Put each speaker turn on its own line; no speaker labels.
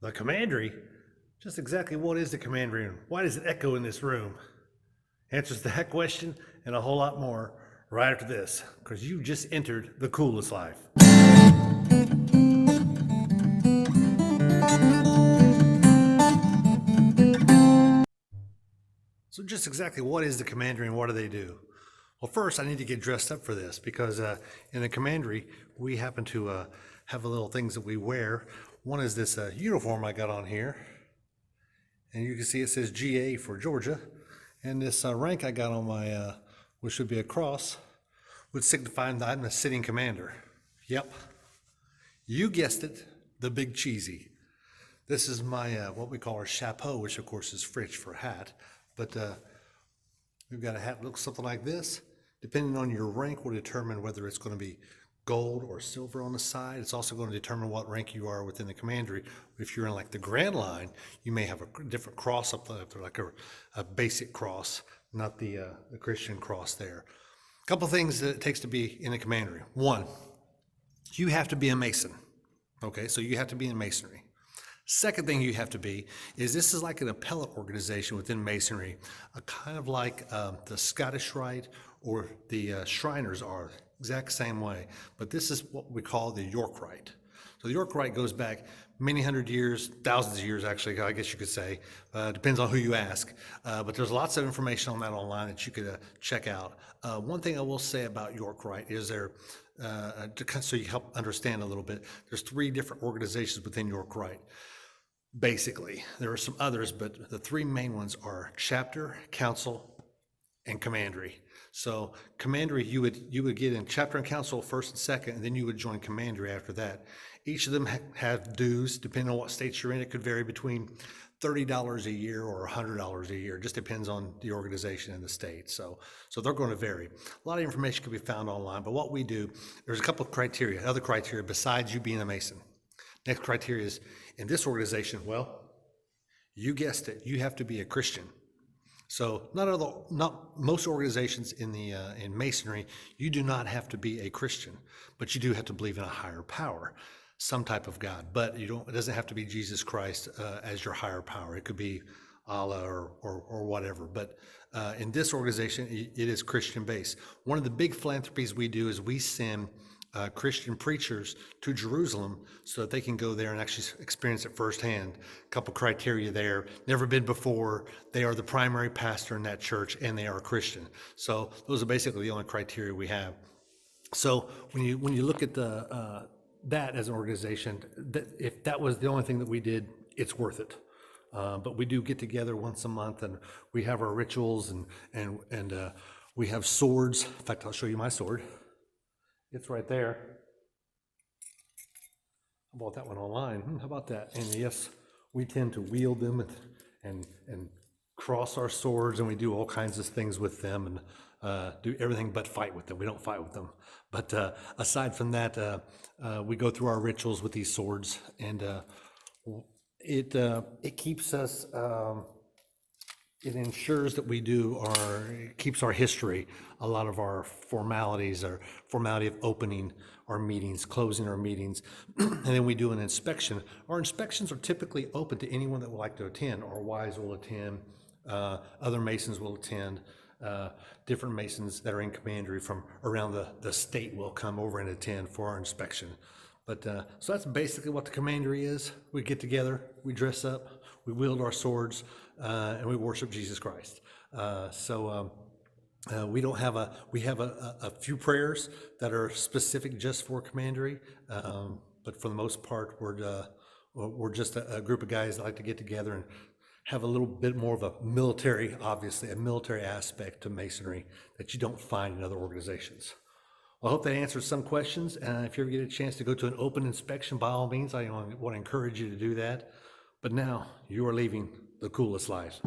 The Commandery? Just exactly what is the Commandery and why does it echo in this room? Answers to that question and a whole lot more right after this, because you just entered the coolest life. So just exactly what is the Commandery and what do they do? Well, first I need to get dressed up for this because in the Commandery we happen to have a little things that we wear. One is this uniform I got on here, and you can see it says GA for Georgia, and this rank I got on my, which should be a cross, would signify that I'm a sitting commander. Yep, you guessed it, the big cheesy. This is my what we call our chapeau, which of course is French for hat, but we've got a hat that looks something like this. Depending on your rank will determine whether it's going to be gold or silver on the side. It's also going to determine what rank you are within the Commandery. If you're in like the Grand Line, you may have a different cross up there, like a basic cross, not the Christian cross there. A couple things that it takes to be in the Commandery. One, you have to be a Mason. Okay, so you have to be in Masonry. Second thing you have to be is this is like an appellate organization within Masonry, a kind of like the Scottish Rite or the Shriners are, exact same way. But this is what we call the York Rite. So the York Rite goes back many hundred years, thousands of years actually, I guess you could say. Depends on who you ask. But there's lots of information on that online that you could check out. One thing I will say about York Rite is so you help understand a little bit, there's 3 different organizations within York Rite. Basically, there are some others, but the 3 main ones are chapter, council, and commandery. So commandery, you would get in chapter and council first and second, and then you would join commandery after that. Each of them have dues, depending on what states you're in. It could vary between $30 a year or $100 a year. It just depends on the organization and the state. So they're going to vary. A lot of information can be found online, but what we do, there's a couple of criteria, other criteria besides you being a Mason. Next criteria is, in this organization, well, you guessed it, you have to be a Christian. So not most organizations in Masonry, you do not have to be a Christian, but you do have to believe in a higher power, some type of God. But it doesn't have to be Jesus Christ as your higher power. It could be Allah or whatever. But in this organization, it is Christian based. One of the big philanthropies we do is we send Christian preachers to Jerusalem so that they can go there and actually experience it firsthand. A couple criteria there: never been before, they are the primary pastor in that church, and they are a Christian. So those are basically the only criteria we have. So when you look at that as an organization, if that was the only thing that we did, it's worth it. But we do get together once a month, and we have our rituals, and we have swords. In fact, I'll show you my sword. It's right there. I bought that one online. How about that? And yes, we tend to wield them and cross our swords, and we do all kinds of things with them, and do everything but fight with them. We don't fight with them. But aside from that, we go through our rituals with these swords, and it keeps us. It ensures that it keeps our history, a lot of our formalities, our formality of opening our meetings, closing our meetings, and then we do an inspection. Our inspections are typically open to anyone that would like to attend. Our wives will attend, other Masons will attend, different Masons that are in Commandery from around the state will come over and attend for our inspection. But so that's basically what the Commandery is. We get together, we dress up, we wield our swords, and we worship Jesus Christ. We have a few prayers that are specific just for Commandery, but for the most part, we're just a group of guys that like to get together and have a little bit more of a military aspect to Masonry that you don't find in other organizations. Well, I hope that answers some questions. If you ever get a chance to go to an open inspection, by all means, I want to encourage you to do that. But now you are leaving the coolest life.